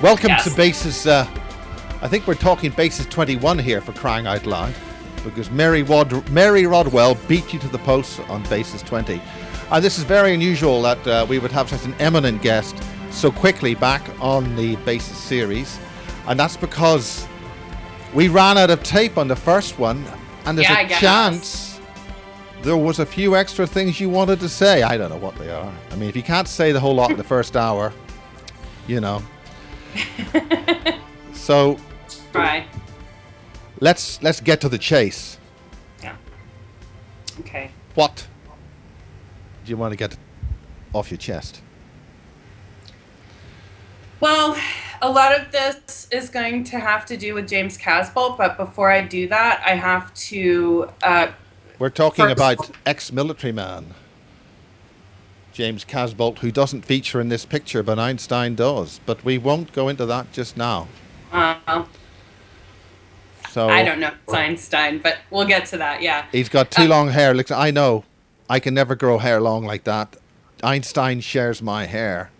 Welcome to Yes. Bases. I think we're talking Bases 21 here, for crying out loud, because Mary Rodwell beat you to the post on Bases 20. And this is very unusual that we would have such an eminent guest so quickly back on the Bases series. And that's because we ran out of tape on the first one, and there's a chance there was a few extra things you wanted to say. I don't know what they are. I mean, if you can't say the whole lot in the first hour, you know. So Try. let's get to the chase. Yeah. Okay. What do you want to get off your chest? Well, a lot of this is going to have to do with James Casbolt, but before I do that, I have to... We're talking first... about ex-military man James Casbolt, who doesn't feature in this picture, but Einstein does. But we won't go into that just now. So I don't know if it's Einstein, but we'll get to that, yeah. He's got too long hair. Look, I know. I can never grow hair long like that. Einstein shares my hair.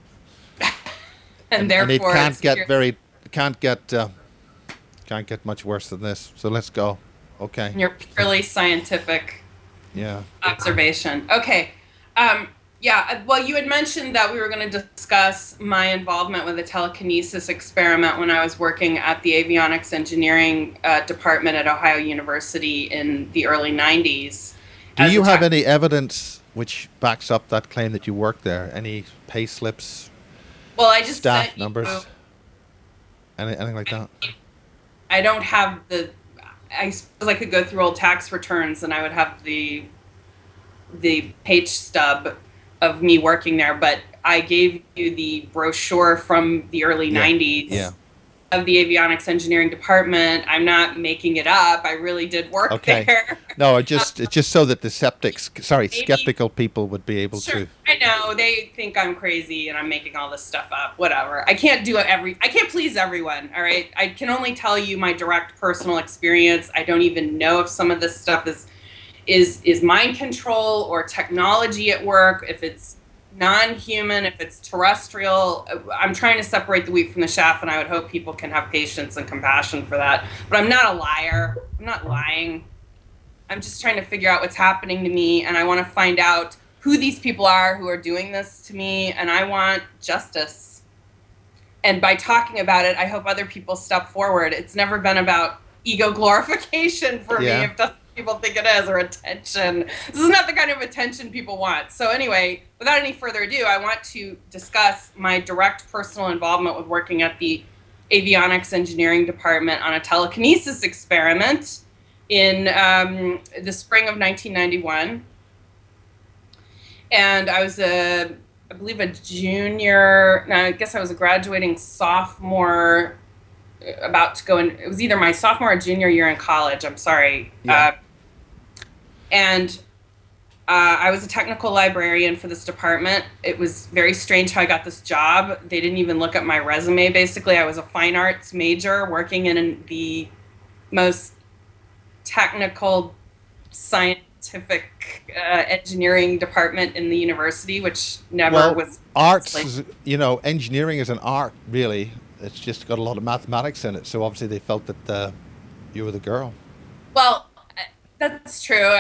and therefore it can't get much worse than this. So let's go. Okay. Your purely scientific observation. Okay. Well, you had mentioned that we were going to discuss my involvement with the telekinesis experiment when I was working at the avionics engineering department at Ohio University in the early 90s. Do you have any evidence which backs up that claim that you worked there? Any pay slips? Well, I just staff numbers? Anything like that? I don't have the... I suppose I could go through old tax returns and I would have the page stub of me working there, but I gave you the brochure from the early 90s of the avionics engineering department. I'm making it up. I really did work there. No, it's just so that the skeptical people would be able to. I know they think I'm crazy and I'm making all this stuff up. Whatever. I can't please everyone. All right. I can only tell you my direct personal experience. I don't even know if some of this stuff is mind control or technology at work, if it's non-human, if it's terrestrial. I'm trying to separate the wheat from the chaff, and I would hope people can have patience and compassion for that. But I'm not a liar. I'm not lying. I'm just trying to figure out what's happening to me, and I want to find out who these people are who are doing this to me, and I want justice. And by talking about it, I hope other people step forward. It's never been about ego glorification for me, if that's people think it is, or attention. This is not the kind of attention people want. So anyway, without any further ado, I want to discuss my direct personal involvement with working at the avionics engineering department on a telekinesis experiment in the spring of 1991. And I was I believe a junior. No, I guess I was a graduating sophomore, about to go in. It was either my sophomore or junior year in college. I'm sorry. Yeah. And I was a technical librarian for this department. It was very strange how I got this job. They didn't even look at my resume. Basically, I was a fine arts major working in the most technical, scientific engineering department in the university, which never was. Arts, engineering is an art, really. It's just got a lot of mathematics in it. So obviously they felt that you were the girl. Well, that's true.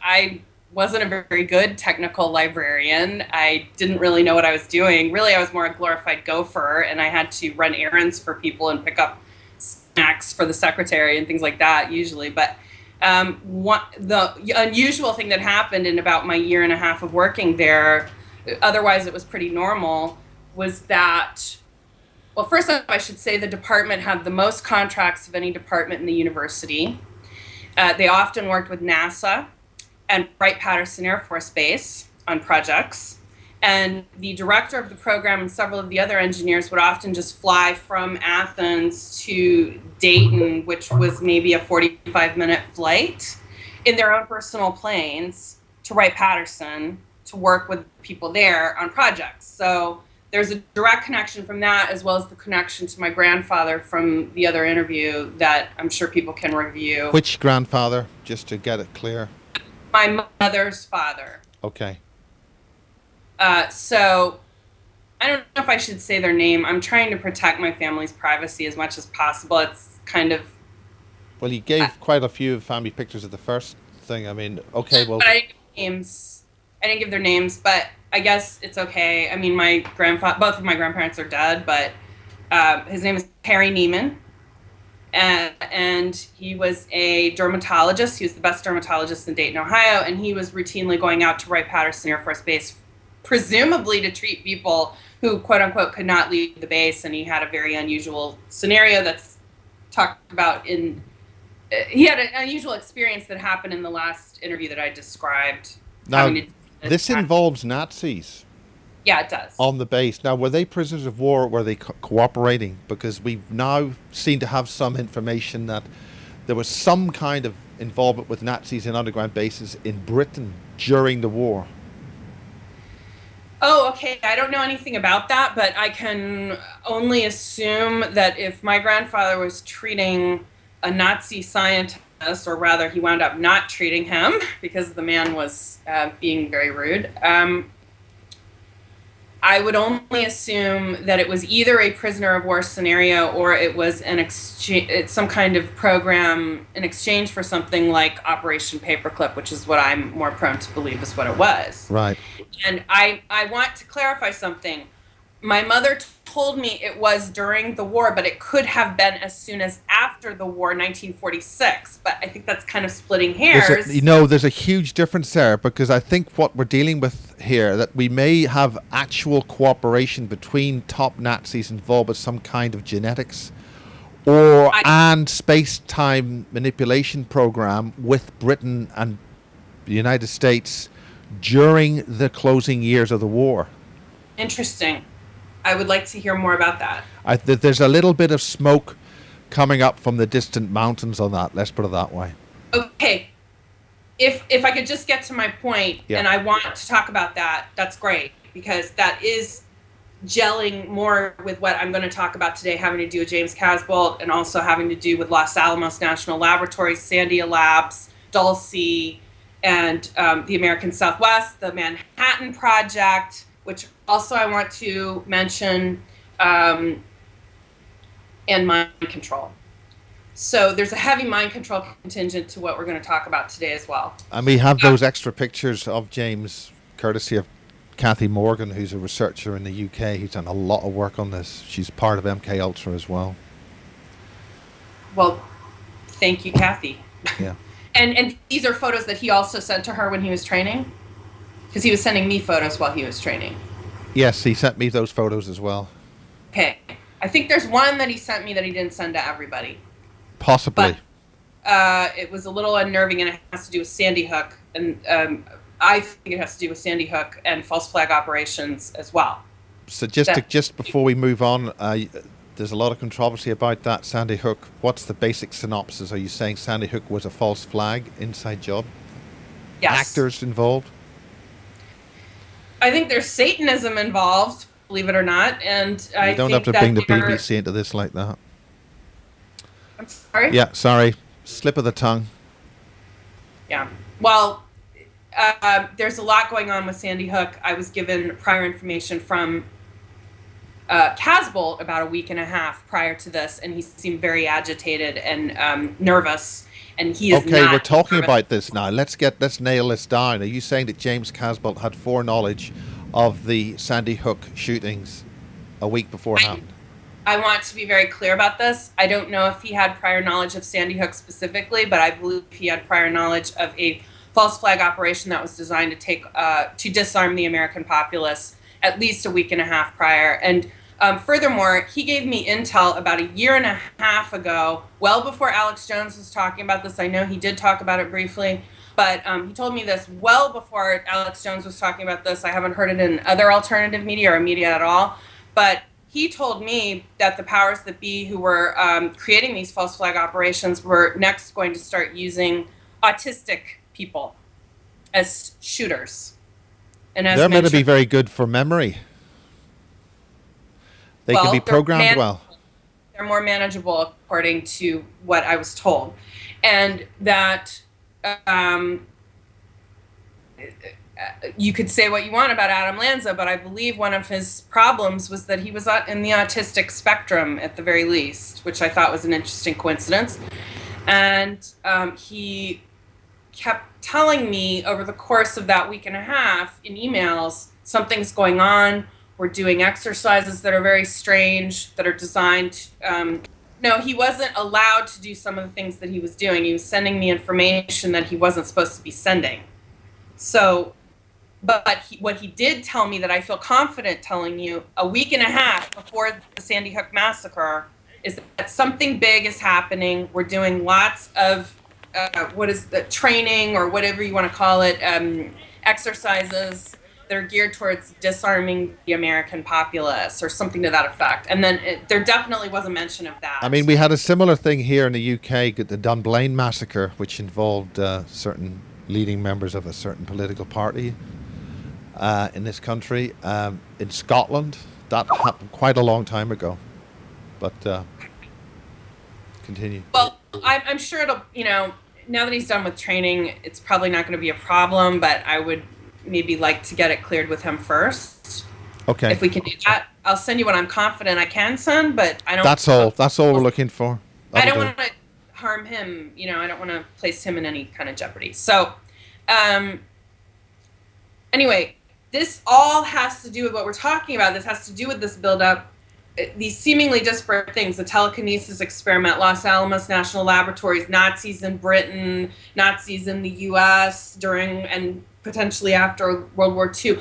I wasn't a very good technical librarian. I didn't really know what I was doing. Really, I was more a glorified gopher, and I had to run errands for people and pick up snacks for the secretary and things like that usually. But the unusual thing that happened in about my year and a half of working there, otherwise it was pretty normal, was that... Well, first off, I should say the department had the most contracts of any department in the university. They often worked with NASA and Wright-Patterson Air Force Base on projects. And the director of the program and several of the other engineers would often just fly from Athens to Dayton, which was maybe a 45-minute flight, in their own personal planes to Wright-Patterson to work with people there on projects. So there's a direct connection from that, as well as the connection to my grandfather from the other interview that I'm sure people can review. Which grandfather, just to get it clear? My mother's father. Okay. So I don't know if I should say their name. I'm trying to protect my family's privacy as much as possible. It's kind of, Well, you I- gave quite a few family pictures of the first thing. I mean, okay, well, but I didn't give names. I didn't give their names, but I guess it's okay. I mean, my grandfather, both of my grandparents are dead, but his name is Perry Neiman, and he was a dermatologist. He was the best dermatologist in Dayton, Ohio, and he was routinely going out to Wright-Patterson Air Force Base, presumably to treat people who, quote unquote, could not leave the base. And he had a very unusual scenario that's talked about in. He had an unusual experience that happened in the last interview that I described. now Having to, this involves Nazis yeah, it does. on the base. Now, were they prisoners of war? Were they cooperating? Because we've now seem to have some information that there was some kind of involvement with Nazis in underground bases in Britain during the war. Oh, okay. I don't know anything about that, but I can only assume that if my grandfather was treating a Nazi scientist, or rather, he wound up not treating him because the man was being very rude. I would only assume that it was either a prisoner of war scenario or it was an exchange, some kind of program in exchange for something like Operation Paperclip, which is what I'm more prone to believe is what it was. Right. And I want to clarify something. My mother told me it was during the war, but it could have been as soon as after the war, 1946. But I think that's kind of splitting hairs. There's a huge difference there because I think what we're dealing with here that we may have actual cooperation between top Nazis involved with some kind of genetics or I, and space-time manipulation program with Britain and the United States during the closing years of the war. Interesting. I would like to hear more about that. There's a little bit of smoke coming up from the distant mountains on that. Let's put it that way. Okay. If I could just get to my point, Yeah. and I want to talk about that, that's great because that is gelling more with what I'm going to talk about today, having to do with James Casbolt and also having to do with Los Alamos National Laboratory, Sandia Labs, Dulce, and the American Southwest, the Manhattan Project, which also I want to mention, and mind control. So there's a heavy mind control contingent to what we're going to talk about today as well. And we have those extra pictures of James, courtesy of Kathy Morgan, who's a researcher in the UK, who's done a lot of work on this. She's part of MK Ultra as well. Well, thank you, Kathy. Yeah. And these are photos that he also sent to her when he was training? Because he was sending me photos while he was training. Yes, he sent me those photos as well. Okay. I think there's one that he sent me that he didn't send to everybody. Possibly. But it was a little unnerving, and it has to do with Sandy Hook. And I think it has to do with Sandy Hook and false flag operations as well. So just before we move on, there's a lot of controversy about that Sandy Hook. What's the basic synopsis? Are you saying Sandy Hook was a false flag, inside job? Yes. Actors involved? I think there's Satanism involved, believe it or not, and You don't have to bring the BBC into this like that. I'm sorry? Yeah, sorry. Slip of the tongue. Yeah. Well, there's a lot going on with Sandy Hook. I was given prior information from Casbolt about a week and a half prior to this, and he seemed very agitated and nervous. And he is okay, not we're talking nervous. about this now. Let's nail this down. Are you saying that James Casbolt had foreknowledge of the Sandy Hook shootings a week beforehand? I want to be very clear about this. I don't know if he had prior knowledge of Sandy Hook specifically, but I believe he had prior knowledge of a false flag operation that was designed to disarm the American populace at least a week and a half prior. And furthermore, he gave me intel about a year and a half ago, well before Alex Jones was talking about this. I know he did talk about it briefly, but he told me this well before Alex Jones was talking about this. I haven't heard it in other alternative media or media at all, but he told me that the powers that be who were creating these false flag operations were next going to start using autistic people as shooters. And as They're meant to be mentioned, very good for memory. They can be programmed well. They're more manageable, according to what I was told. And that you could say what you want about Adam Lanza, but I believe one of his problems was that he was in the autistic spectrum at the very least, which I thought was an interesting coincidence. And he kept telling me over the course of that week and a half in emails, something's going on. We're doing exercises that are very strange, that are designed. No, he wasn't allowed to do some of the things that he was doing. He was sending me information that he wasn't supposed to be sending. So, but what he did tell me that I feel confident telling you a week and a half before the Sandy Hook massacre is that something big is happening. We're doing lots of what is the training or whatever you want to call it, exercises that are geared towards disarming the American populace or something to that effect. And then there definitely was a mention of that. I mean, we had a similar thing here in the UK, the Dunblane massacre, which involved certain leading members of a certain political party in this country. In Scotland, that happened quite a long time ago. But continue. Well, I'm sure it'll, now that he's done with training, it's probably not going to be a problem, but I would maybe like to get it cleared with him first. Okay. If we can do that, I'll send you what I'm confident I can send, but I don't. That's all we're looking for. I don't want to harm him. I don't want to place him in any kind of jeopardy. So, anyway, this all has to do with what we're talking about. This has to do with this buildup. These seemingly disparate things, the telekinesis experiment, Los Alamos National Laboratories, Nazis in Britain, Nazis in the U.S. during and potentially after World War II,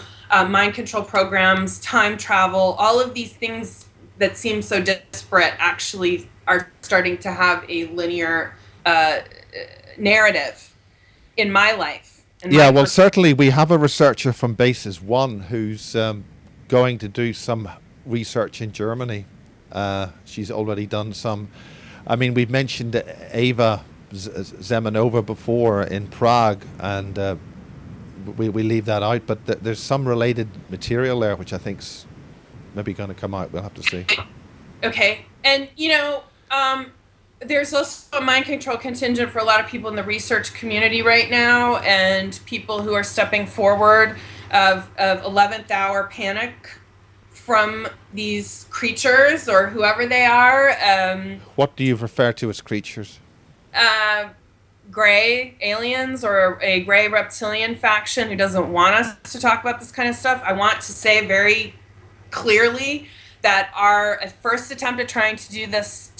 mind control programs, time travel, all of these things that seem so disparate actually are starting to have a linear narrative in my life. Yeah, well, certainly we have a researcher from Bases 1 who's going to do some research in Germany. She's already done some. I mean, we've mentioned Ava Zemanova before in Prague, and we leave that out, but there's some related material there which I think's maybe going to come out. We'll have to see. Okay. And there's also a mind control contingent for a lot of people in the research community right now, and people who are stepping forward of 11th hour panic from these creatures or whoever they are. What do you refer to as creatures? Gray aliens or a gray reptilian faction who doesn't want us to talk about this kind of stuff. I want to say very clearly that our first attempt at trying to do this,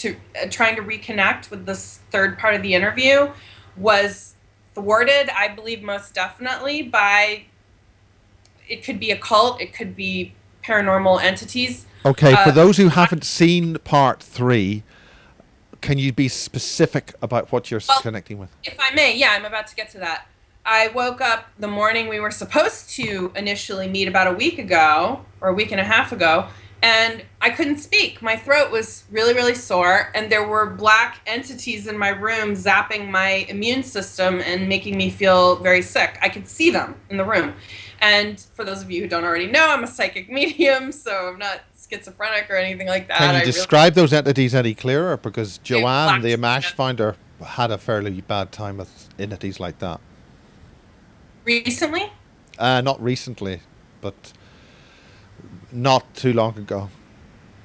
trying to reconnect with this third part of the interview, was thwarted, I believe, most definitely by, it could be a cult, it could be paranormal entities. Okay, for those who haven't seen part 3, can you be specific about what you're connecting with? If I may, yeah, I'm about to get to that. I woke up the morning we were supposed to initially meet about a week ago, or a week and a half ago, and I couldn't speak. My throat was really, really sore, and there were black entities in my room zapping my immune system and making me feel very sick. I could see them in the room. And for those of you who don't already know, I'm a psychic medium, so I'm not schizophrenic or anything like that. Can you describe those entities any clearer? Because Joanne, the Amash founder, had a fairly bad time with entities like that. Recently? Not recently, but not too long ago.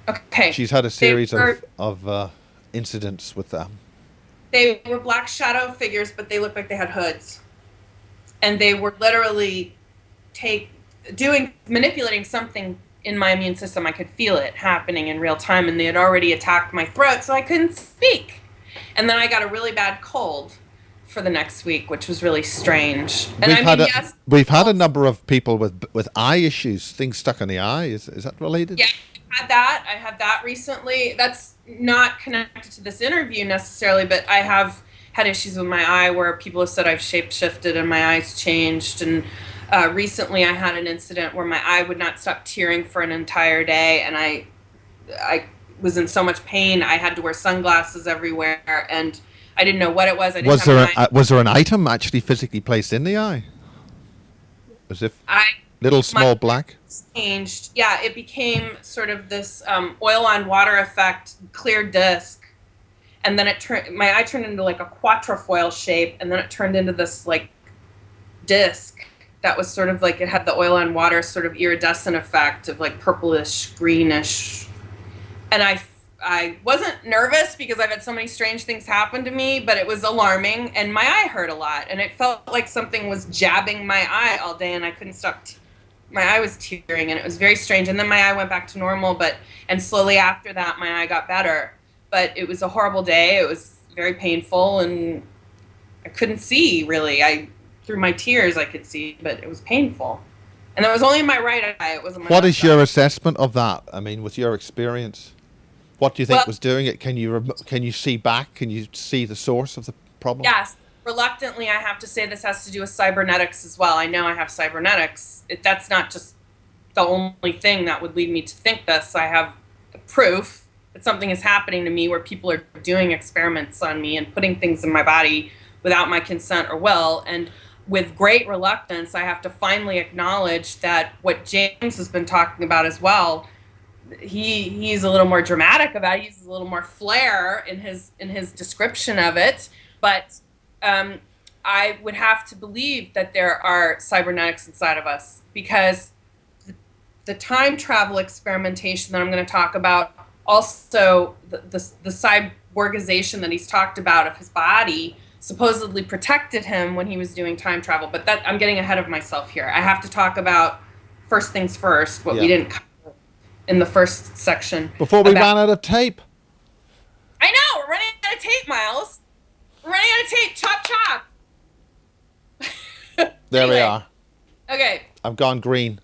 Okay. She's had a series of incidents with them. They were black shadow figures, but they looked like they had hoods. And they were literally manipulating something in my immune system. I could feel it happening in real time, and they had already attacked my throat, so I couldn't speak. And then I got a really bad cold for the next week, which was really strange. And we've had a number of people with eye issues, things stuck in the eye. Is that related? Yeah, I had that recently. That's not connected to this interview necessarily, but I have had issues with my eye where people have said I've shape-shifted and my eyes changed. And recently I had an incident where my eye would not stop tearing for an entire day, and I was in so much pain I had to wear sunglasses everywhere, and I didn't know what it was. Was there an item actually physically placed in the eye? As if small black? Changed. Yeah, it became sort of this oil on water effect, clear disc. And then my eye turned into like a quatrefoil shape, and then it turned into this like disc. that was sort of like, it had the oil on water sort of iridescent effect of like purplish, greenish. And I wasn't nervous because I've had so many strange things happen to me, but it was alarming, and my eye hurt a lot, and it felt like something was jabbing my eye all day, and I couldn't stop. My eye was tearing, and it was very strange. And then my eye went back to normal, and slowly after that, my eye got better. But it was a horrible day. It was very painful, and I couldn't see really. Through my tears, I could see, but it was painful. And it was only in my right eye. It wasn't my What left is your eye. assessment of that? I mean, with your experience, what do you think Well, was doing it? Can you see back? Can you see the source of the problem? yes, reluctantly, I have to say this has to do with cybernetics as well. I know I have cybernetics. That's not just the only thing that would lead me to think this. I have proof that something is happening to me where people are doing experiments on me and putting things in my body without my consent or will. And with great reluctance, I have to finally acknowledge that what James has been talking about as well, he's a little more dramatic about it. He uses a little more flair in his description of it. But I would have to believe that there are cybernetics inside of us, because the time travel experimentation that I'm going to talk about, also the cyborgization that he's talked about of his body, supposedly protected him when he was doing time travel. But that, I'm getting ahead of myself here. I have to talk about first things first, what we didn't cover in the first section. Before we ran out of tape. I know, we're running out of tape, Miles. We're running out of tape. Chop, chop. There Anyway, we are. Okay. I've gone green.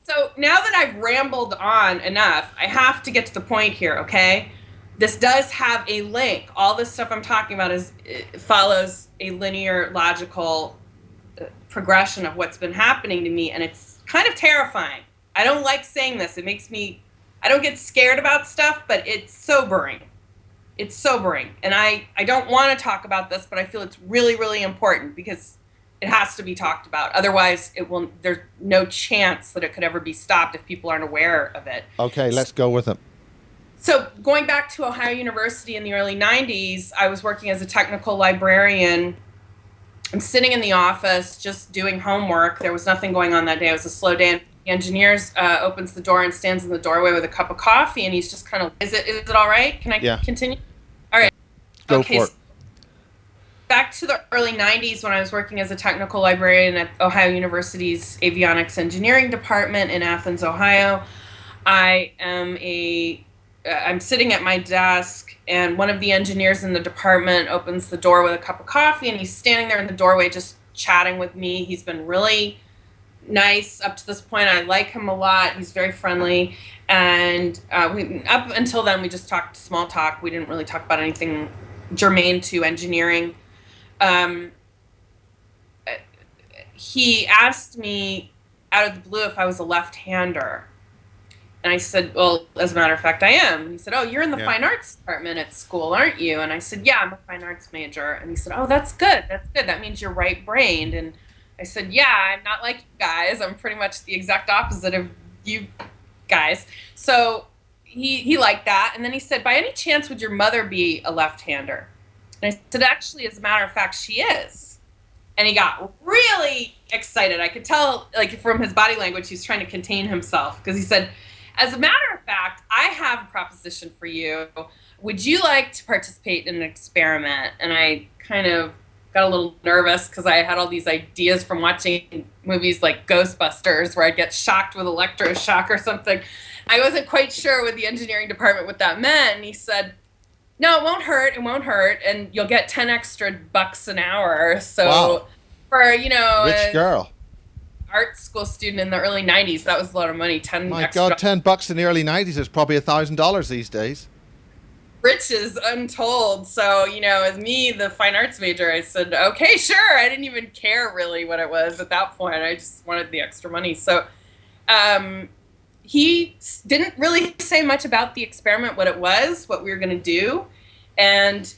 So now that I've rambled on enough, I have to get to the point here, okay? This does have a link. All this stuff I'm talking about follows a linear, logical progression of what's been happening to me, and it's kind of terrifying. I don't like saying this. It makes me, I don't get scared about stuff, but it's sobering. It's sobering. And I don't want to talk about this, but I feel it's really, really important because it has to be talked about. Otherwise, there's no chance that it could ever be stopped if people aren't aware of it. Okay, let's go with it. So going back to Ohio University in the early 90s, I was working as a technical librarian. I'm sitting in the office just doing homework. There was nothing going on that day. It was a slow day. And the engineer opens the door and stands in the doorway with a cup of coffee, and he's just kind of, is it all right? Can I continue? All right. Go for it. Back to the early 90s when I was working as a technical librarian at Ohio University's Avionics Engineering Department in Athens, Ohio. I'm sitting at my desk, and one of the engineers in the department opens the door with a cup of coffee, and he's standing there in the doorway just chatting with me. He's been really nice up to this point. I like him a lot. He's very friendly. And up until then, we just talked small talk. We didn't really talk about anything germane to engineering. He asked me out of the blue if I was a left-hander. And I said, well, as a matter of fact, I am. And he said, oh, you're in the fine arts department at school, aren't you? And I said, yeah, I'm a fine arts major. And he said, oh, that's good. That's good. That means you're right-brained. And I said, yeah, I'm not like you guys. I'm pretty much the exact opposite of you guys. So he liked that. And then he said, by any chance, would your mother be a left-hander? And I said, actually, as a matter of fact, she is. And he got really excited. I could tell, like, from his body language, he's trying to contain himself. Because he said, as a matter of fact, I have a proposition for you. Would you like to participate in an experiment? And I kind of got a little nervous because I had all these ideas from watching movies like Ghostbusters where I'd get shocked with electroshock or something. I wasn't quite sure with the engineering department what that meant. And he said, no, it won't hurt. It won't hurt. And you'll get 10 extra bucks an hour. So for, Rich girl. Art school student in the early 90s, that was a lot of money. My God, $10 in the early 90s is probably $1,000 these days. Riches untold. So, as me, the fine arts major, I said, okay, sure. I didn't even care really what it was at that point. I just wanted the extra money. So he didn't really say much about the experiment, what it was, what we were going to do. And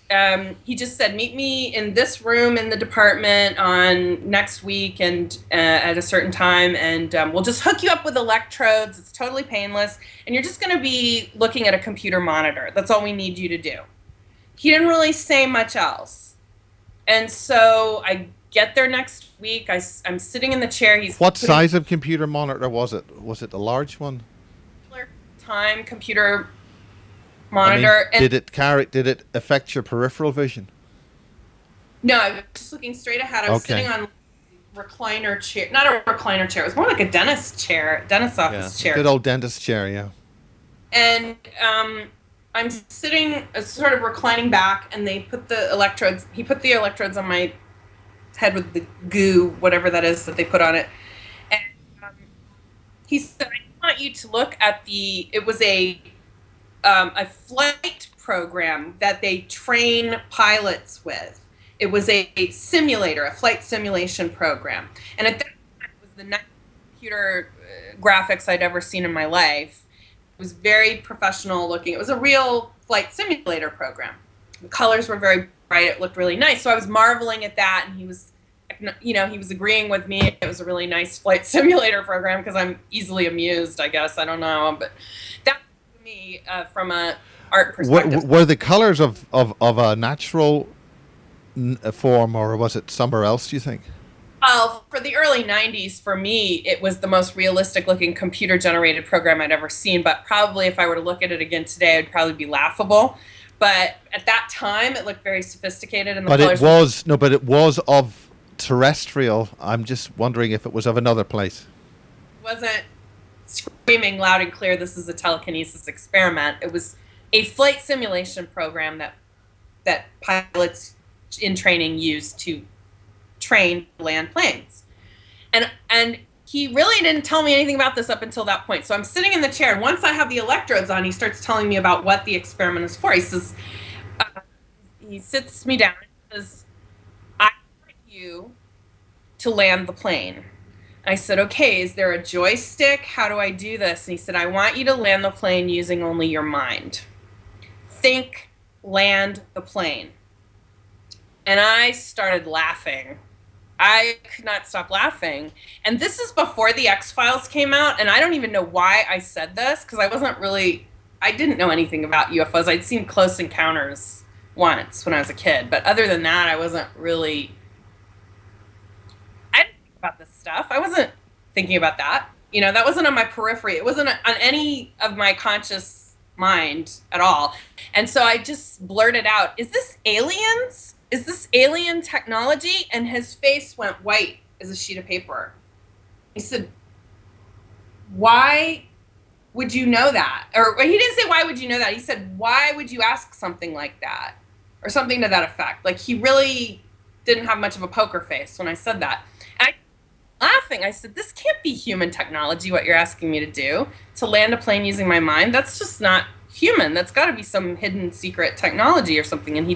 he just said, meet me in this room in the department on next week and at a certain time, and we'll just hook you up with electrodes. It's totally painless. And you're just going to be looking at a computer monitor. That's all we need you to do. He didn't really say much else. And so I get there next week. I'm sitting in the chair. He's What putting size of computer monitor was it? Was it the large one? time computer I mean, monitor, and did it affect your peripheral vision? no, I was just looking straight ahead. I was sitting Okay. on recliner chair, not a recliner chair. It was more like a dentist chair, dentist Yeah. office chair. Good old dentist chair, yeah. And I'm sitting, sort of reclining back, and they put the electrodes. He put the electrodes on my head with the goo, whatever that is that they put on it. And um, he said, "I want you to look at the." It was a flight program that they train pilots with. It was a simulator, a flight simulation program, and at that time, it was the nicest computer graphics I'd ever seen in my life. It was very professional looking. It was a real flight simulator program. The colors were very bright. It looked really nice. So I was marveling at that, and he was, he was agreeing with me. It was a really nice flight simulator program because I'm easily amused, I guess. I don't know, but that was me from a art perspective. Were the colors of a natural form, or was it somewhere else, do you think? Well, for the early 90s, for me, it was the most realistic looking computer generated program I'd ever seen. But probably if I were to look at it again today, it would probably be laughable. But at that time, it looked very sophisticated, and the But it colors was, no, but it was of terrestrial. I'm just wondering if it was of another place. wasn't screaming loud and clear, "This is a telekinesis experiment." It was a flight simulation program that pilots in training use to train land planes. And he really didn't tell me anything about this up until that point. So I'm sitting in the chair, and once I have the electrodes on, he starts telling me about what the experiment is for. He says, he sits me down and says, "I want you to land the plane." I said, "Okay, is there a joystick? How do I do this?" And he said, "I want you to land the plane using only your mind. Think, land the plane." And I started laughing. I could not stop laughing. And this is before the X-Files came out, and I don't even know why I said this, because I didn't know anything about UFOs. I'd seen Close Encounters once when I was a kid, but other than that, I didn't think about this stuff. I wasn't thinking about that. That wasn't on my periphery. It wasn't on any of my conscious mind at all. And so I just blurted out, "Is this aliens? Is this alien technology?" And his face went white as a sheet of paper. He said, "Why would you know that?" Or he didn't say, "Why would you know that?" He said, "Why would you ask something like that?" Or something to that effect. Like, he really didn't have much of a poker face when I said that. And laughing, I said, "This can't be human technology, what you're asking me to do, to land a plane using my mind. That's just not human. That's got to be some hidden secret technology or something." And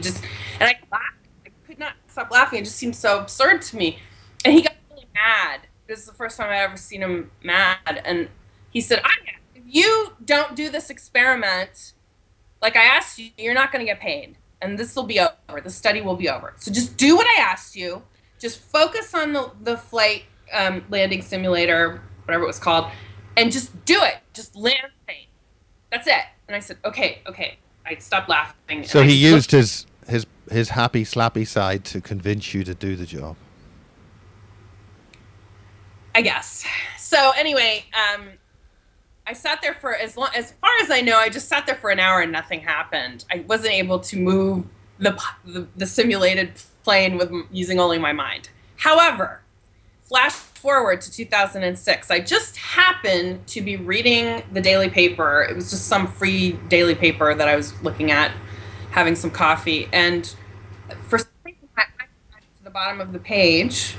I laughed. I could not stop laughing. It just seemed so absurd to me. And he got really mad. This is the first time I'd ever seen him mad. And he said, "Anya, if you don't do this experiment like I asked you, you're not going to get paid. And this will be over. The study will be over. So just do what I asked you. Just focus on the flight landing simulator, whatever it was called, and just do it. Just land the plane. That's it." And I said, "Okay, okay." I stopped laughing. So and he used his happy slappy side to convince you to do the job. I guess. So anyway, I sat there for as far as I know, I just sat there for an hour and nothing happened. I wasn't able to move the simulated plane with using only my mind. However, flash forward to 2006. I just happened to be reading the daily paper. It was just some free daily paper that I was looking at, having some coffee, and for some reason, I got to the bottom of the page.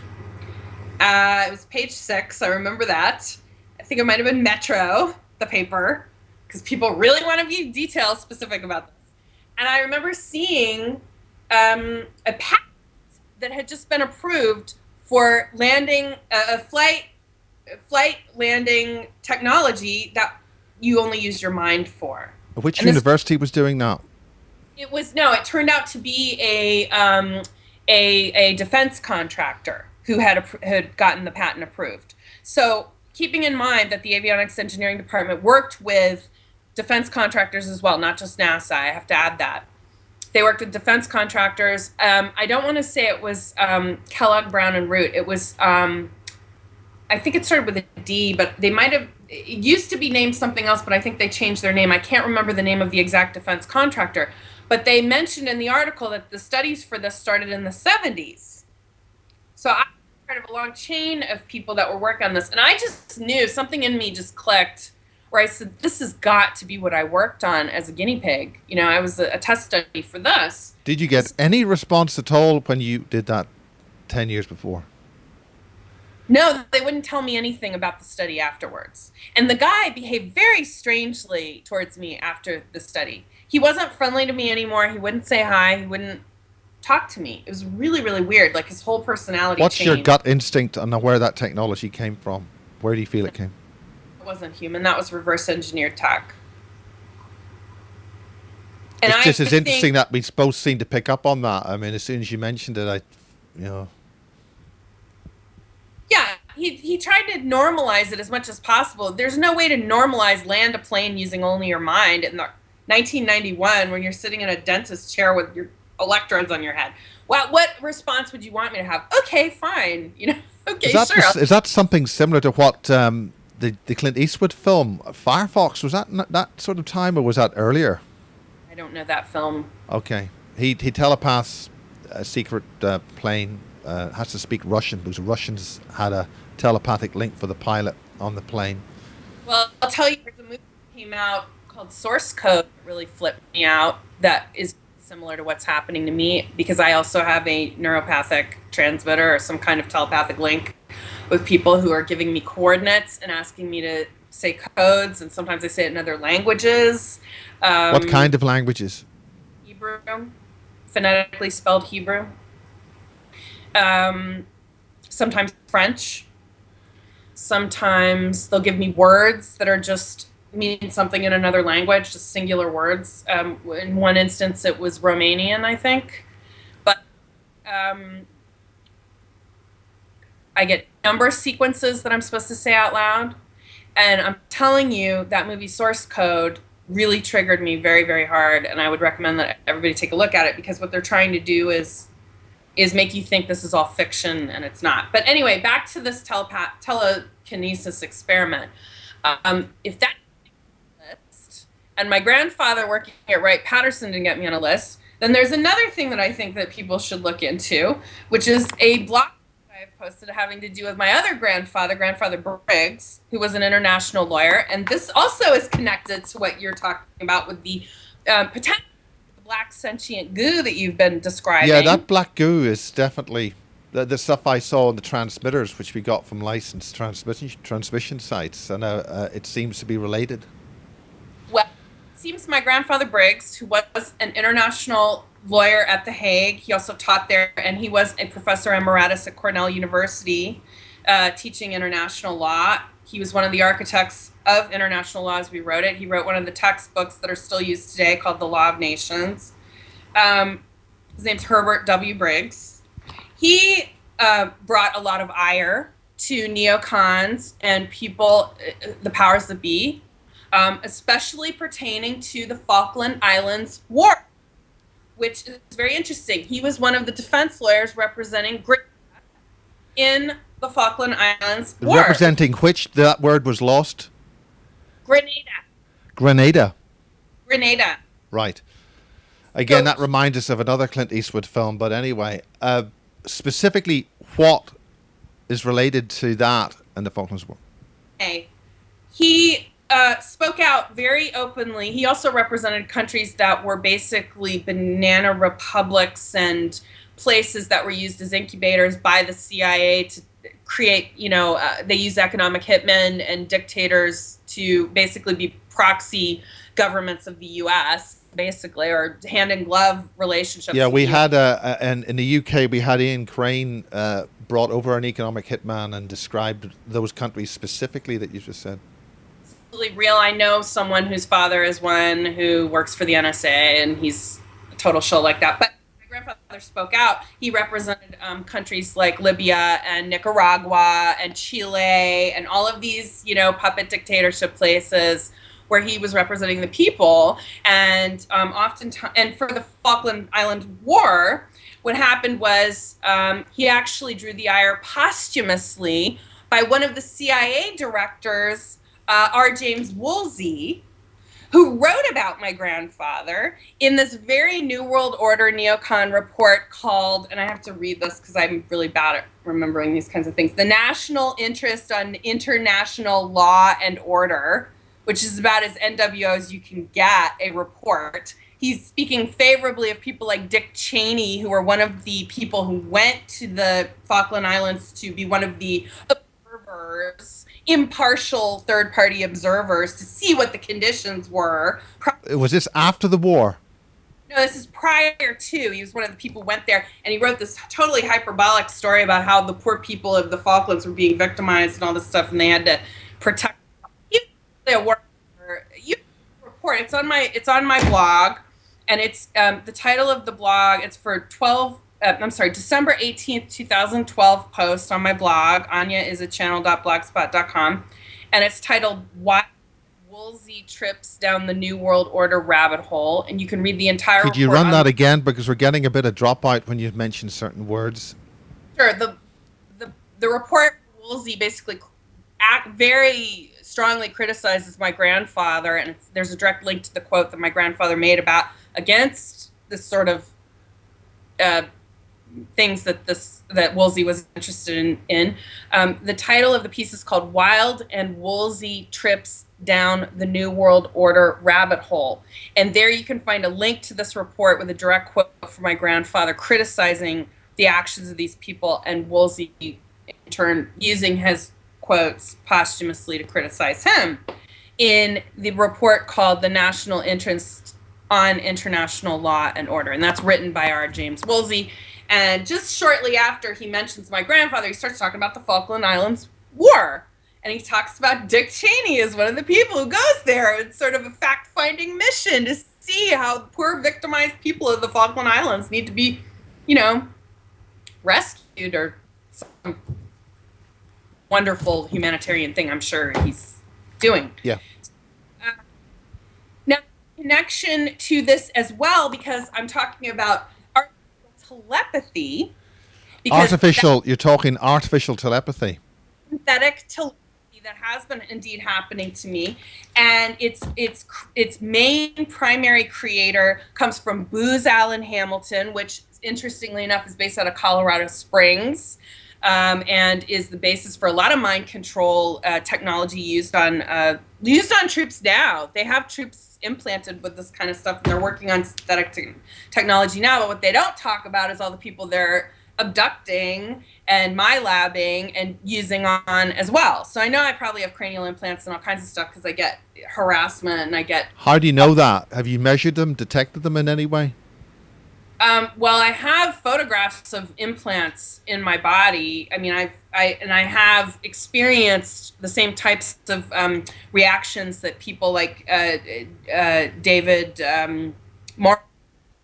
It was page 6. I remember that. I think it might have been Metro, the paper, because people really want to be detail specific about this. And I remember seeing a patent that had just been approved for landing a flight landing technology that you only use your mind for. Which And university was doing that? it turned out to be a defense contractor who had gotten the patent approved. So, keeping in mind that the avionics engineering department worked with defense contractors as well, not just NASA, I have to add that. They worked with defense contractors. I don't want to say it was Kellogg, Brown and Root. It was, I think it started with a D, but they might have, it used to be named something else, but I think they changed their name. I can't remember the name of the exact defense contractor, but they mentioned in the article that the studies for this started in the 70s. So I'm part of a long chain of people that were working on this, and I just knew something in me just clicked where I said, this has got to be what I worked on as a guinea pig. You know, I was a test study for this. Did you get any response at all when you did that 10 years before? No, they wouldn't tell me anything about the study afterwards. And the guy behaved very strangely towards me after the study. He wasn't friendly to me anymore. He wouldn't say hi. He wouldn't talk to me. It was really, really weird. Like his whole personality What's changed. your gut instinct on where that technology came from? Where do you feel it came? It wasn't human. That was reverse engineered tech. And it's just as think, interesting that we both seem to pick up on that. I mean, as soon as you mentioned it, Yeah, he tried to normalize it as much as possible. There's no way to normalize land a plane using only your mind in the 1991 when you're sitting in a dentist chair with your electrodes on your head. What response would you want me to have? Okay, fine. You know, okay, sure. Is that something similar to what the Clint Eastwood film Firefox, was that sort of time, or was that earlier? I don't know that film. Okay, he telepaths a secret plane. Has to speak Russian because Russians had a telepathic link for the pilot on the plane. Well, I'll tell you, there's a movie that came out called Source Code that really flipped me out. That is similar to what's happening to me because I also have a neuropathic transmitter or some kind of telepathic link with people who are giving me coordinates and asking me to say codes, and sometimes I say it in other languages. What kind of languages? Hebrew, phonetically spelled Hebrew. Sometimes French. Sometimes they'll give me words that are just mean something in another language, just singular words. In one instance, it was Romanian, I think. But I get number sequences that I'm supposed to say out loud. And I'm telling you, that movie Source Code really triggered me very, very hard. And I would recommend that everybody take a look at it because what they're trying to do is make you think this is all fiction, and it's not. But anyway, back to this telekinesis experiment. If that list, and my grandfather working at Wright-Patterson didn't get me on a list, then there's another thing that I think that people should look into, which is a blog I've posted having to do with my other Grandfather Briggs, who was an international lawyer. And this also is connected to what you're talking about with the potential black sentient goo that you've been describing. Yeah, that black goo is definitely the stuff I saw in the transmitters, which we got from licensed transmission sites, and it seems to be related. Well, it seems my grandfather Briggs, who was an international lawyer at The Hague, he also taught there, and he was a professor emeritus at Cornell University, teaching international law. He was one of the architects of international law as we wrote it. He wrote one of the textbooks that are still used today called The Law of Nations. His name's Herbert W. Briggs. He brought a lot of ire to neocons and people, the powers that be, especially pertaining to the Falkland Islands War, which is very interesting. He was one of the defense lawyers representing Great Britain in the Falkland Islands War. Representing which that word was lost? Grenada. Right. Again, that reminds us of another Clint Eastwood film, but anyway, specifically what is related to that and the Falklands War? Okay. He spoke out very openly. He also represented countries that were basically banana republics and places that were used as incubators by the CIA to create, they use economic hitmen and dictators to basically be proxy governments of the U.S., basically, or hand-in-glove relationships. Yeah, we had, and in the UK, we had Ian Crane brought over an economic hitman and described those countries specifically that you just said. Absolutely real. I know someone whose father is one who works for the NSA, and he's a total shill like that. But my grandfather spoke out. He represented countries like Libya and Nicaragua and Chile and all of these, puppet dictatorship places where he was representing the people. And oftentimes, and for the Falkland Islands War, what happened was he actually drew the ire posthumously by one of the CIA directors, R. James Woolsey, who wrote about my grandfather in this very New World Order neocon report called, and I have to read this because I'm really bad at remembering these kinds of things, The National Interest on International Law and Order, which is about as NWO as you can get a report. He's speaking favorably of people like Dick Cheney, who were one of the people who went to the Falkland Islands to be one of the observers, impartial third-party observers, to see what the conditions were. Was this after the war? No, this is prior to. He was one of the people who went there, and he wrote this totally hyperbolic story about how the poor people of the Falklands were being victimized and all this stuff, and they had to protect them. You report. It's on my blog, and it's the title of the blog. It's for December 18th, 2012 post on my blog. Anya is a channel.blogspot.com, and it's titled "Why Woolsey Trips Down the New World Order Rabbit Hole," and you can read the entire. Could you run that again, because we're getting a bit of dropout when you mention certain words? Sure. The report, Woolsey basically very strongly criticizes my grandfather, and there's a direct link to the quote that my grandfather made against this sort of things that Woolsey was interested in. The title of the piece is called "Wild and Woolsey Trips Down the New World Order Rabbit Hole," and there you can find a link to this report with a direct quote from my grandfather criticizing the actions of these people, and Woolsey in turn using his quotes posthumously to criticize him in the report called "The National Interest on International Law and Order," and that's written by R. James Woolsey. And just shortly after he mentions my grandfather, he starts talking about the Falkland Islands War. And he talks about Dick Cheney as one of the people who goes there. It's sort of a fact-finding mission to see how the poor victimized people of the Falkland Islands need to be, rescued, or some wonderful humanitarian thing I'm sure he's doing. Yeah. Now, connection to this as well, because I'm talking about telepathy. You're talking artificial telepathy. Synthetic telepathy that has been indeed happening to me, and its main primary creator comes from Booz Allen Hamilton, which interestingly enough is based out of Colorado Springs, and is the basis for a lot of mind control technology used on troops now. They have troops implanted with this kind of stuff, and they're working on synthetic technology now. But what they don't talk about is all the people they're abducting and mylabbing and using on as well. So I know I probably have cranial implants and all kinds of stuff because I get harassment and I get. How do you know that? Have you measured them, detected them in any way? Well, I have photographs of implants in my body. I mean, I have experienced the same types of reactions that people like David Moore,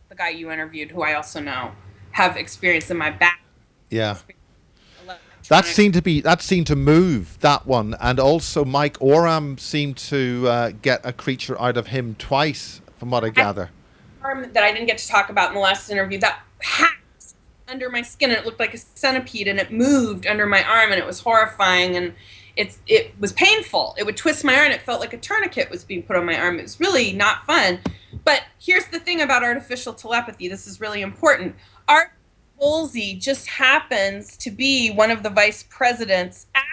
the guy you interviewed, who I also know, have experienced in my back. Yeah. That seemed to move, that one, and also Mike Oram seemed to get a creature out of him twice, from what I gather. Arm that I didn't get to talk about in the last interview that hacked under my skin, and it looked like a centipede, and it moved under my arm, and it was horrifying, and it was painful. It would twist my arm, and it felt like a tourniquet was being put on my arm. It was really not fun. But here's the thing about artificial telepathy. This is really important. Art Woolsey just happens to be one of the vice presidents at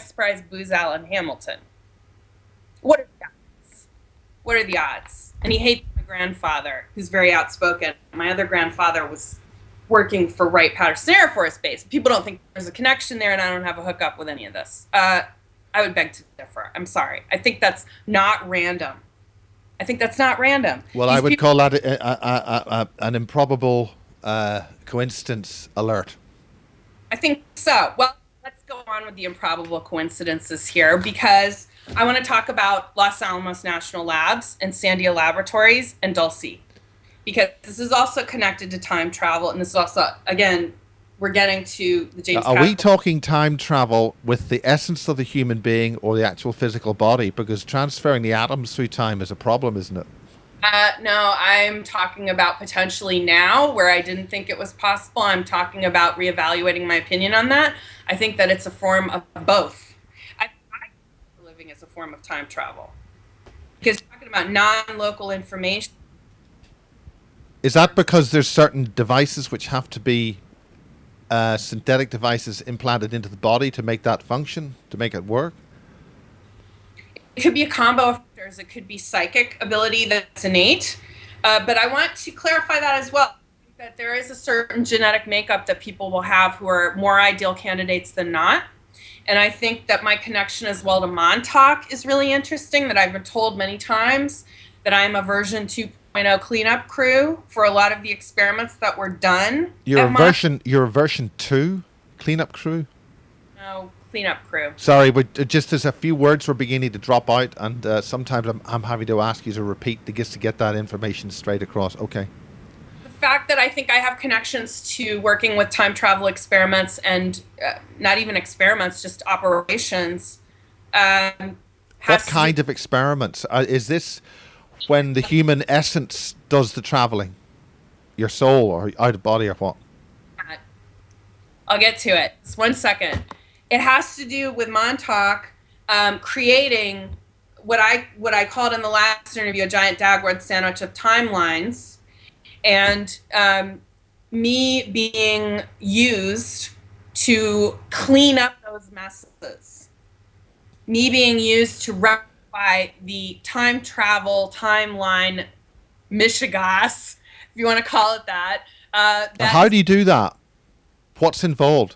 surprise Booz Allen Hamilton. What are the odds? What are the odds? And he hates my grandfather, who's very outspoken. My other grandfather was working for Wright-Patterson Air Force Base. People don't think there's a connection there, and I don't have a hookup with any of this. I would beg to differ. I'm sorry. I think that's not random. Well, I would call that an improbable coincidence alert. I think so. Well, let's go on with the improbable coincidences here, because I want to talk about Los Alamos National Labs and Sandia Laboratories and Dulce, because this is also connected to time travel, and this is also, again, we're getting to the Now, James are we Cattell. talking time travel with the essence of the human being or the actual physical body? Because transferring the atoms through time is a problem, isn't it? No, I'm talking about potentially now, where I didn't think it was possible. I'm talking about reevaluating my opinion on that. I think that it's a form of both. I living as a form of time travel because talking about non-local information. Is that because there's certain devices which have to be synthetic devices implanted into the body to make that function, to make it work? It could be a combo of factors. It could be psychic ability that's innate. But I want to clarify that as well. I think that there is a certain genetic makeup that people will have who are more ideal candidates than not. And I think that my connection as well to Montauk is really interesting, that I've been told many times that I'm a version 2.0 cleanup crew for a lot of the experiments that were done at Montauk. You're a version 2 cleanup crew? No, cleanup crew. Sorry, but just there's a few words were beginning to drop out, and sometimes I'm having to ask you to repeat to get that information straight across. Okay. The fact that I think I have connections to working with time travel experiments and not even experiments, just operations, What has to do. kind of experiments? Is this when the human essence does the traveling? Your soul or out of body or what? I'll get to it. Just 1 second. It has to do with Montauk creating what I called in the last interview a giant Dagwood sandwich of timelines, and me being used to clean up those messes. Me being used to rectify the time travel timeline mishigas, if you want to call it that. Now, That how is do you do that? What's involved?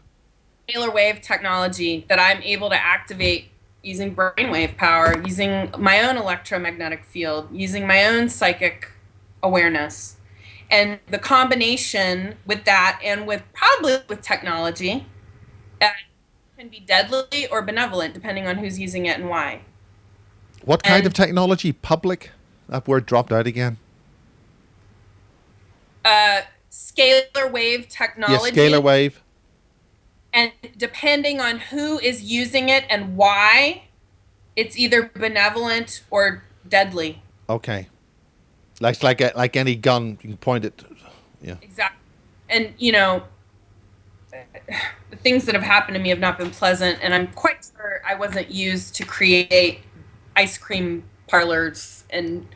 scalar wave technology that I'm able to activate using brainwave power, using my own electromagnetic field, using my own psychic awareness. And the combination with that and with probably with technology can be deadly or benevolent depending on who's using it and why. What kind of And technology? Public? That word dropped out again. scalar wave Yes, technology, scalar wave. and depending on who is using it and why, it's either benevolent or deadly. Okay. Like any gun, you can point it. Yeah. Exactly. And, the things that have happened to me have not been pleasant, and I'm quite sure I wasn't used to create ice cream parlors and,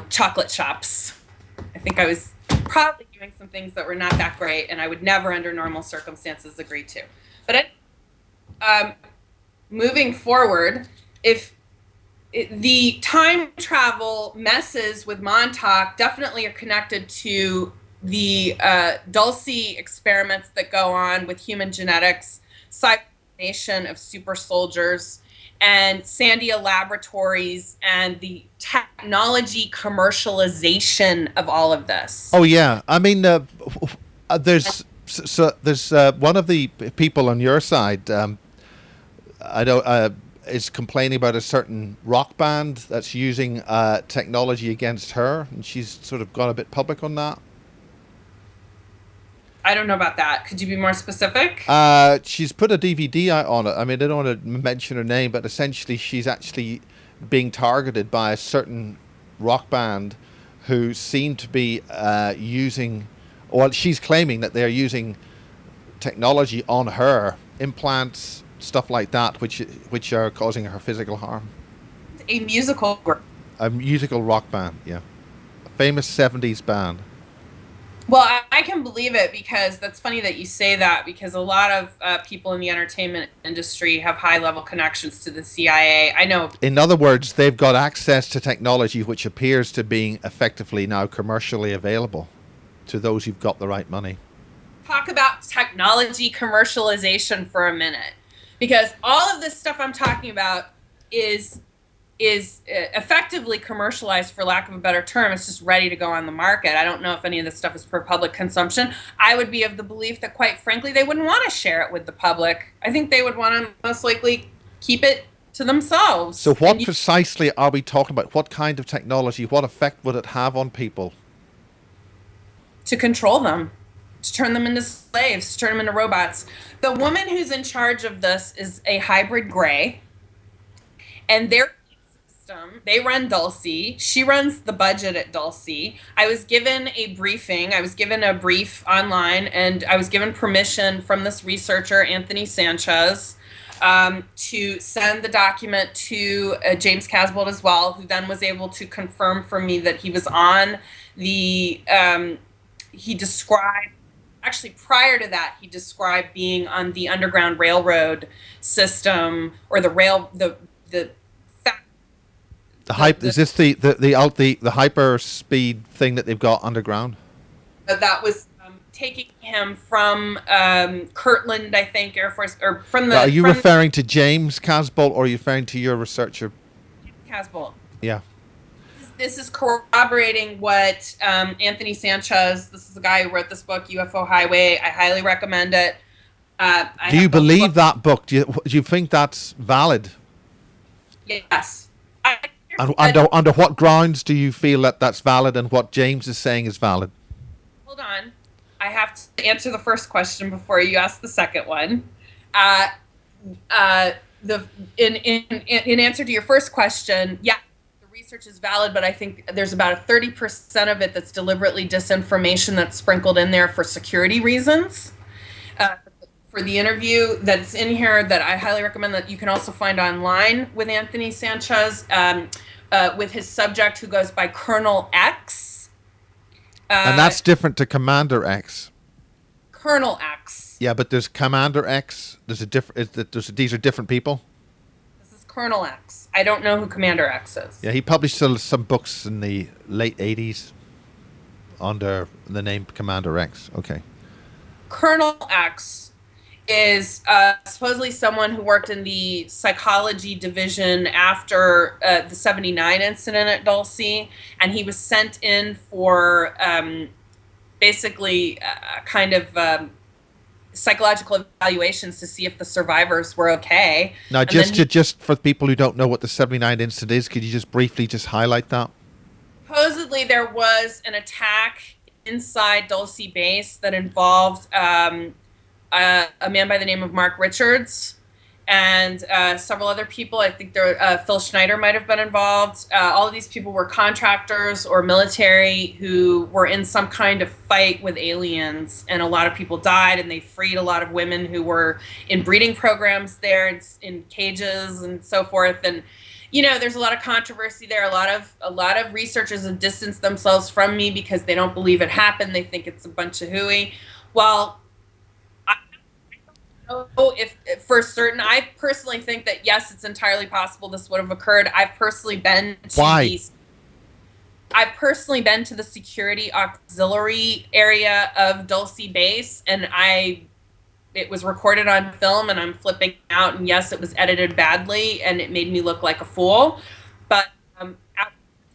chocolate shops. I think I was probably doing some things that were not that great, and I would never, under normal circumstances, agree to. But moving forward, if the time travel messes with Montauk definitely are connected to the Dulce experiments that go on with human genetics, cybernation of super soldiers, and Sandia Laboratories, and the technology commercialization of all of this. Oh yeah. I mean, there's one of the people on your side. I know is complaining about a certain rock band that's using technology against her, and she's sort of gone a bit public on that. I don't know about that. Could you be more specific? She's put a DVD out on it. I mean, I don't want to mention her name, but essentially she's actually being targeted by a certain rock band who seem to be using, well, she's claiming that they're using technology on her, implants, stuff like that, which are causing her physical harm. A musical work. A musical rock band, yeah. A famous 70s band. Well, I can believe it because that's funny that you say that because a lot of people in the entertainment industry have high level connections to the CIA. I know. In other words, they've got access to technology which appears to being effectively now commercially available to those who've got the right money. Talk about technology commercialization for a minute because all of this stuff I'm talking about is effectively commercialized, for lack of a better term. It's just ready to go on the market. I don't know if any of this stuff is for public consumption. I would be of the belief that, quite frankly, they wouldn't want to share it with the public. I think they would want to most likely keep it to themselves. So what precisely are we talking about? What kind of technology? What effect would it have on people? To control them, to turn them into slaves, to turn them into robots. The woman who's in charge of this is a hybrid gray, and their system, they run Dulce. She runs the budget at Dulce. I was given a briefing. I was given a brief online, and I was given permission from this researcher, Anthony Sanchez, to send the document to James Casbolt as well, who then was able to confirm for me that he was on the, he described, actually prior to that, he described being on the Underground Railroad system, or the rail, the hype, is this the hyper speed thing that they've got underground? That was taking him from Kirtland, I think, Air Force, or from the. Now, are you referring to James Casbolt, or are you referring to your researcher? Casbolt. Yeah. This is corroborating what Anthony Sanchez. This is the guy who wrote this book, UFO Highway. I highly recommend it. Do you believe that book? Do you think that's valid? Yes. And under what grounds do you feel that that's valid, and what James is saying is valid? Hold on. I have to answer the first question before you ask the second one. In answer to your first question, yeah, the research is valid, but I think there's about 30% of it that's deliberately disinformation that's sprinkled in there for security reasons. For the interview that's in here that I highly recommend, that you can also find online with Anthony Sanchez, with his subject who goes by Colonel X. And that's different to Commander X. Colonel X. Yeah, but there's Commander X. There's a different. These are different people. This is Colonel X. I don't know who Commander X is. Yeah, he published some books in the late '80s under the name Commander X. Okay. Colonel X is supposedly someone who worked in the psychology division after the 79 incident at Dulce, and he was sent in for basically kind of psychological evaluations to see if the survivors were okay. Now, just for people who don't know what the 79 incident is, could you just briefly just highlight that? Supposedly there was an attack inside Dulce base that involved a man by the name of Mark Richards and several other people. I think Phil Schneider might have been involved. All of these people were contractors or military who were in some kind of fight with aliens, and a lot of people died, and they freed a lot of women who were in breeding programs there in cages and so forth. And there's a lot of controversy there. A lot of researchers have distanced themselves from me because they don't believe it happened. They think it's a bunch of hooey. Well, if for certain, I personally think that yes, it's entirely possible this would have occurred. I've personally been to the security auxiliary area of Dulce base, and it was recorded on film, and I'm flipping out. And yes, it was edited badly, and it made me look like a fool. But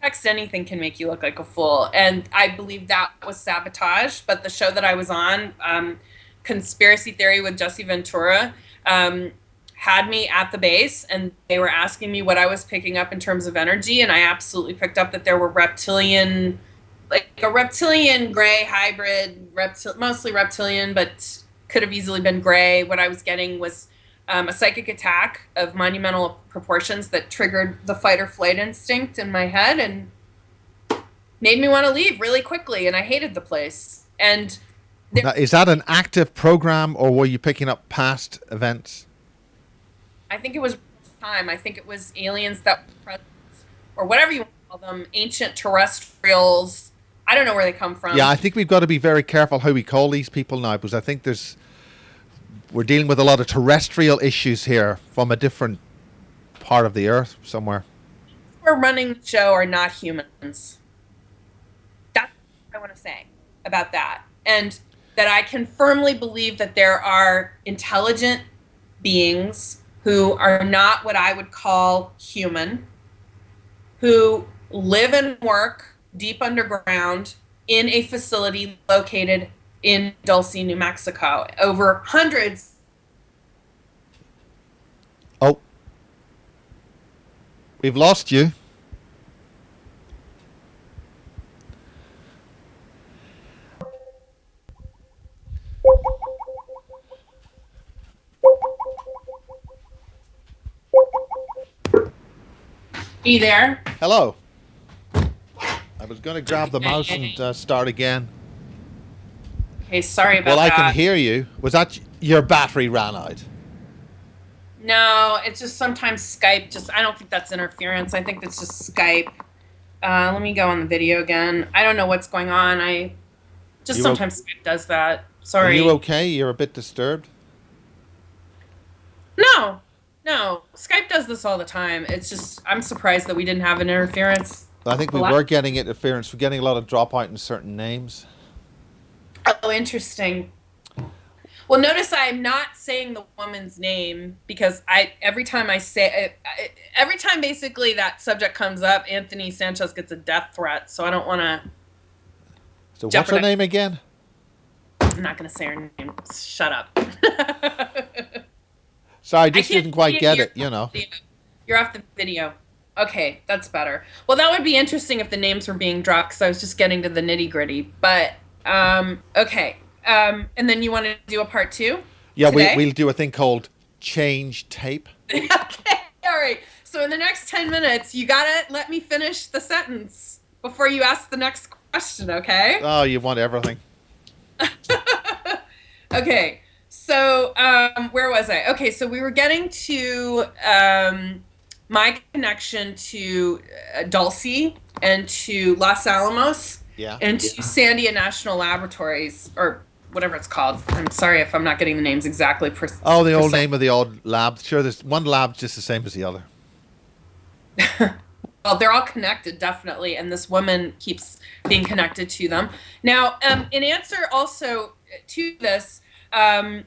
text, anything can make you look like a fool, and I believe that was sabotage. But the show that I was on, Conspiracy Theory with Jesse Ventura, had me at the base, and they were asking me what I was picking up in terms of energy, and I absolutely picked up that there were reptilian, like a reptilian gray hybrid, mostly reptilian, but could have easily been gray. What I was getting was a psychic attack of monumental proportions that triggered the fight or flight instinct in my head and made me want to leave really quickly, and I hated the place. And now, is that an active program, or were you picking up past events? I think it was time. I think it was aliens that were present, or whatever you want to call them, ancient terrestrials. I don't know where they come from. Yeah, I think we've got to be very careful how we call these people now, because I think we're dealing with a lot of terrestrial issues here from a different part of the earth somewhere. We're running the show are not humans. That's what I want to say about that. And that I can firmly believe that there are intelligent beings who are not what I would call human, who live and work deep underground in a facility located in Dulce, New Mexico, over hundreds. Oh, we've lost you. you there? Hello. I was going to grab the mouse and start again. Okay, sorry Well, about I can that. hear you. Was that your battery ran out? No, it's just sometimes Skype just, I don't think that's interference. I think that's just Skype. Let me go on the video again. I don't know what's going on. I just You o- sometimes Skype does that. are you Sorry. okay? You're a bit disturbed. No, no. Skype does this all the time. It's just, I'm surprised that we didn't have an interference. I think The we last- were getting interference. We're getting a lot of dropout in certain names. Oh, interesting. Well, notice I'm not saying the woman's name because every time I say every time basically that subject comes up, Anthony Sanchez gets a death threat. So I don't want to So what's her jeopardize. name again? I'm not going to say her name. Shut up. Sorry, I I just can't didn't quite see get You're it, you off know. the video. You're off the video. Okay, that's better. Well, that would be interesting if the names were being dropped because I was just getting to the nitty gritty. But okay. And then you want to do a part two Yeah, today? we'll do a thing called change tape. Okay, all right. So in the next 10 minutes, you gotta let me finish the sentence before you ask the next question, okay? Oh, you want everything. Okay. So where was I? Okay, so we were getting to my connection to Dulce and to Los Alamos Yeah. and to Sandia National Laboratories, or whatever it's called. I'm sorry if I'm not getting the names exactly Oh, the old precise. name of the old lab. Sure, there's one lab just the same as the other. Well, they're all connected, definitely, and this woman keeps being connected to them. Now, in answer also to this, um,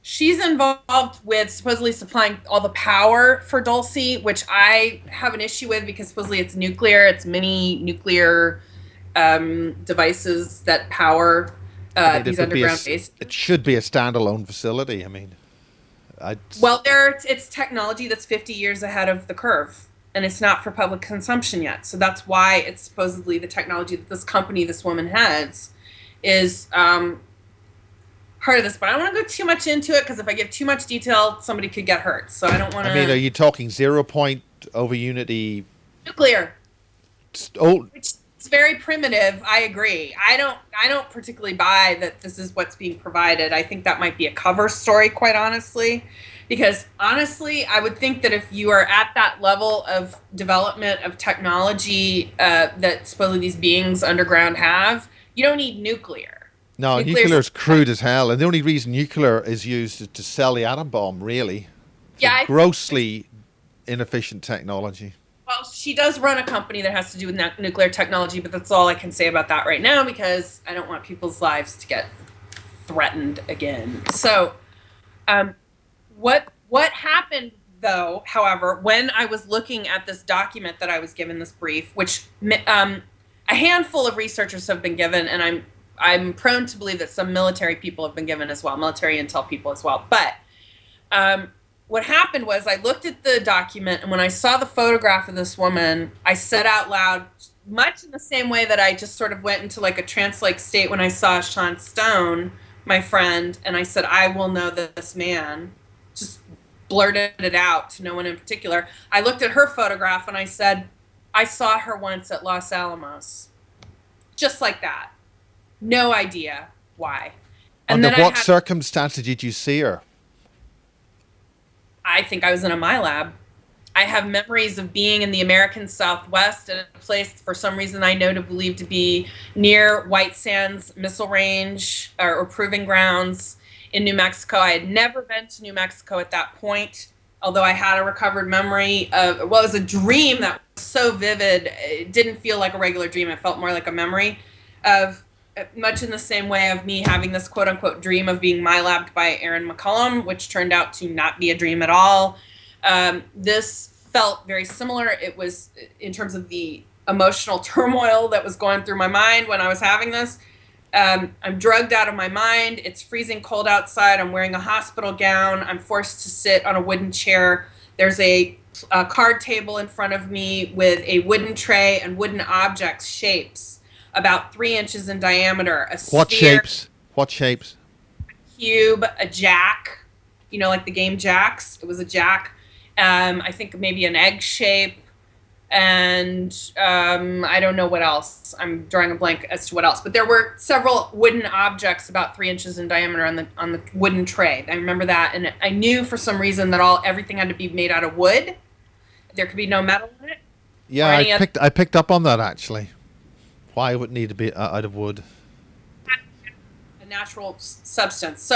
she's involved with supposedly supplying all the power for Dulce, which I have an issue with because supposedly it's nuclear, it's mini nuclear devices that power I mean, these underground bases. it should be a standalone facility. I mean, I. Well, it's technology that's 50 years ahead of the curve, and it's not for public consumption yet. So that's why it's supposedly the technology that this company, this woman has, is part of this. But I don't want to go too much into it because if I give too much detail, somebody could get hurt. So I don't want I mean, are to. you talking 0 point over unity? Nuclear, Oh, which is very primitive. I agree. I don't particularly buy that this is what's being provided. I think that might be a cover story, quite honestly. Because honestly, I would think that if you are at that level of development of technology that supposedly these beings underground have, you don't need nuclear. no, Nuclear, nuclear is crude as hell, and the only reason nuclear is used is to sell the atom bomb. Really, it's a yeah. grossly inefficient technology. Well, she does run a company that has to do with nuclear technology, but that's all I can say about that right now because I don't want people's lives to get threatened again. So, um, what happened though? However, when I was looking at this document that I was given, this brief, which a handful of researchers have been given, and I'm prone to believe that some military people have been given as well, military intel people as well. But what happened was I looked at the document, and when I saw the photograph of this woman, I said out loud, much in the same way that I just sort of went into like a trance-like state when I saw Sean Stone, my friend, and I said, I will know this man. Just blurted it out to no one in particular. I looked at her photograph and I said, I saw her once at Los Alamos. Just like that. No idea why. And Under then what circumstances did you see her? I think I was in a my lab. I have memories of being in the American Southwest at a place for some reason I know to believe to be near White Sands Missile Range or proving grounds in New Mexico. I had never been to New Mexico at that point, although I had a recovered memory of, well, it was a dream that was so vivid. It didn't feel like a regular dream. It felt more like a memory of, much in the same way of me having this quote unquote dream of being mylabbed by Aaron McCullum, which turned out to not be a dream at all. This felt very similar. It was in terms of the emotional turmoil that was going through my mind when I was having this. I'm drugged out of my mind. It's freezing cold outside. I'm wearing a hospital gown. I'm forced to sit on a wooden chair. There's a card table in front of me with a wooden tray and wooden objects, shapes, about 3 inches in diameter. A What sphere, shapes? What shapes? cube, a jack, like the game Jacks. It was a jack. I think maybe an egg shape, and I don't know what else. I'm drawing a blank as to what else. But there were several wooden objects about 3 inches in diameter on the wooden tray. I remember that, and I knew for some reason that everything had to be made out of wood. There could be no metal in it Yeah, or any other I picked up on that actually. Why would it need to be out of wood? a natural substance.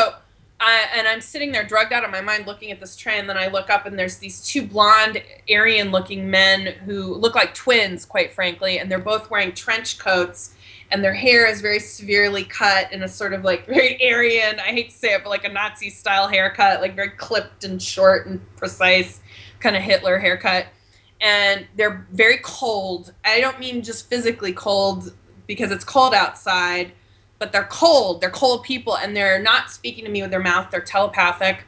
And I'm sitting there drugged out of my mind looking at this tray, and then I look up and there's these two blonde Aryan-looking men who look like twins, quite frankly, and they're both wearing trench coats, and their hair is very severely cut in a sort of like very Aryan, I hate to say it, but like a Nazi-style haircut, like very clipped and short and precise, kind of Hitler haircut. And they're very cold. I don't mean just physically cold because it's cold outside, but they're cold. They're cold people, and they're not speaking to me with their mouth. They're telepathic.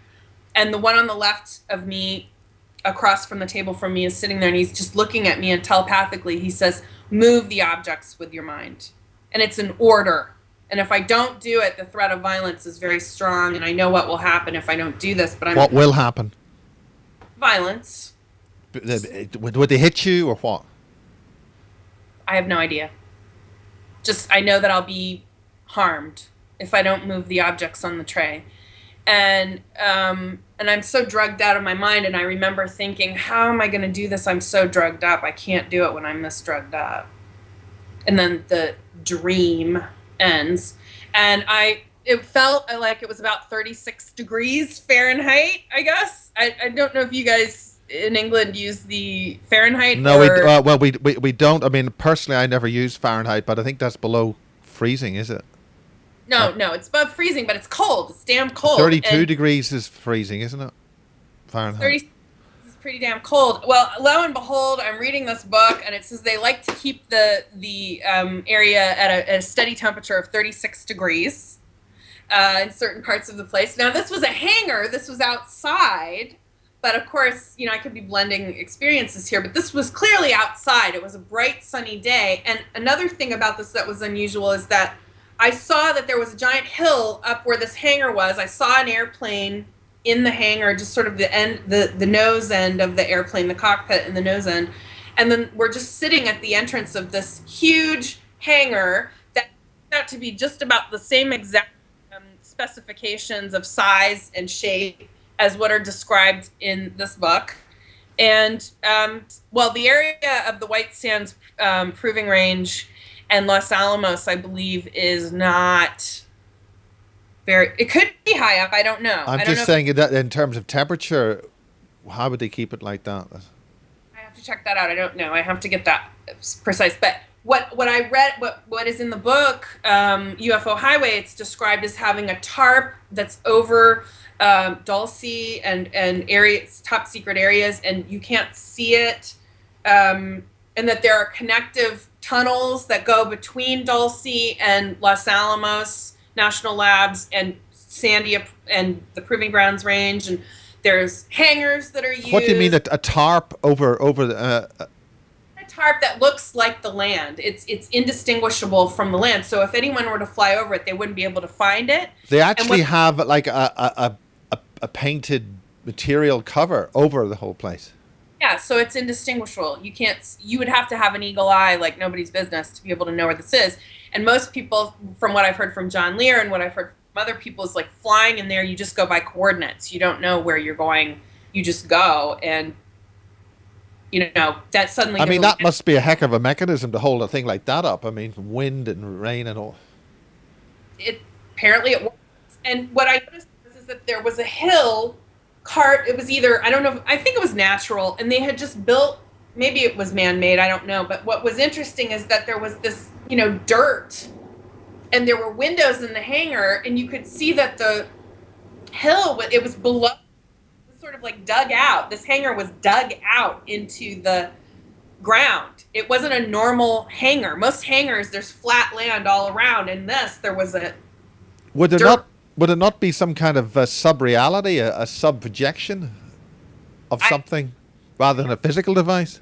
And the one on the left of me, across from the table from me, is sitting there, and he's just looking at me, and telepathically he says, "Move the objects with your mind." And it's an order. And if I don't do it, the threat of violence is very strong, and I know what will happen if I don't do this. But What will happen? Violence. Would they hit you or what? I have no idea. Just I know that I'll be harmed if I don't move the objects on the tray. And I'm so drugged out of my mind, and I remember thinking, how am I going to do this? I'm so drugged up. I can't do it when I'm this drugged up. And then the dream ends, and it felt like it was about 36 degrees Fahrenheit, I guess. I don't know if you guys in England use the Fahrenheit. No, or... we don't. I mean, personally, I never use Fahrenheit, but I think that's below freezing, is it? No, it's above freezing, but it's cold. It's damn cold. 32 degrees is freezing, isn't it? Fahrenheit. 30 is pretty damn cold. Well, lo and behold, I'm reading this book, and it says they like to keep the area at a steady temperature of 36 degrees in certain parts of the place. Now, this was a hangar. This was outside. But of course, I could be blending experiences here, but this was clearly outside. It was a bright, sunny day. And another thing about this that was unusual is that I saw that there was a giant hill up where this hangar was. I saw an airplane in the hangar, just sort of the nose end of the airplane, the cockpit and the nose end. And then we're just sitting at the entrance of this huge hangar that turned out to be just about the same exact specifications of size and shape as what are described in this book. And, the area of the White Sands Proving Range and Los Alamos, I believe, is not very... It could be high up, I don't know. I'm just saying that in terms of temperature, how would they keep it like that? I have to check that out. I don't know. I have to get that precise. But what I read, what is in the book, UFO Highway, it's described as having a tarp that's over... Dulce and areas, top secret areas, and you can't see it, and that there are connective tunnels that go between Dulce and Los Alamos National Labs and Sandia and the Proving Grounds Range, and there's hangars that are used. What do you mean a tarp over the? A tarp that looks like the land. It's indistinguishable from the land. So if anyone were to fly over it, they wouldn't be able to find it. They actually have like a painted material cover over the whole place. Yeah, so it's indistinguishable. You would have to have an eagle eye like nobody's business to be able to know where this is. And most people, from what I've heard from John Lear and what I've heard from other people, is like flying in there, you just go by coordinates. You don't know where you're going. You just go, and that suddenly... I mean, that must be a heck of a mechanism to hold a thing like that up. I mean, wind and rain and all. Apparently it works. And what I noticed is that there was a hill cart. It was either, I don't know, I think it was natural, and they had just built, maybe it was man-made, I don't know. But what was interesting is that there was this, dirt, and there were windows in the hangar, and you could see that the hill, it was below, it was sort of like dug out. This hangar was dug out into the ground. It wasn't a normal hangar. Most hangars, there's flat land all around. In this, there was a Would it not be some kind of sub-reality, a sub-projection of something rather than a physical device?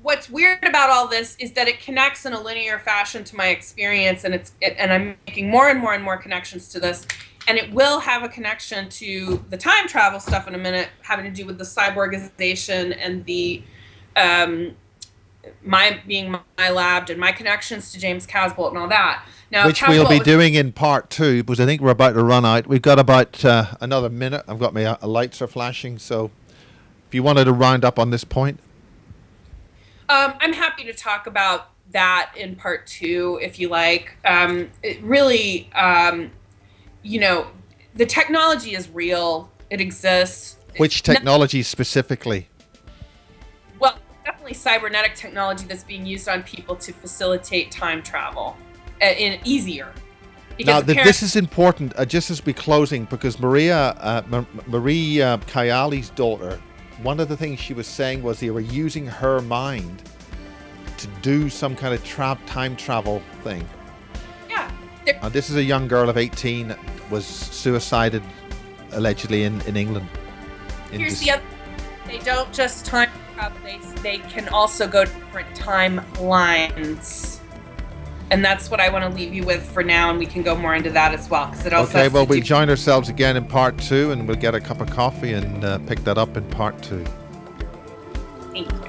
What's weird about all this is that it connects in a linear fashion to my experience, and and I'm making more and more and more connections to this. and it will have a connection to the time travel stuff in a minute, having to do with the cyborgization and the my lab and my connections to James Casbolt and all that. Now, which we'll be doing in part 2, because I think we're about to run out. We've got about another minute. I've got my lights are flashing, so if you wanted to round up on this point. I'm happy to talk about that in part 2, if you like. It really, the technology is real. It exists. Which technology specifically? Well, definitely cybernetic technology that's being used on people to facilitate time travel in easier. Now, this is important, just as we're closing, because Marie Kayali's daughter, one of the things she was saying was they were using her mind to do some kind of time travel thing. Yeah. And this is a young girl of 18, was suicided allegedly in England. Here's the other. They don't just time travel. They can also go to different timelines. And that's what I want to leave you with for now, and we can go more into that as well. Because it also okay, well, we'll join ourselves again in part 2, and we'll get a cup of coffee and pick that up in part 2. Thank you.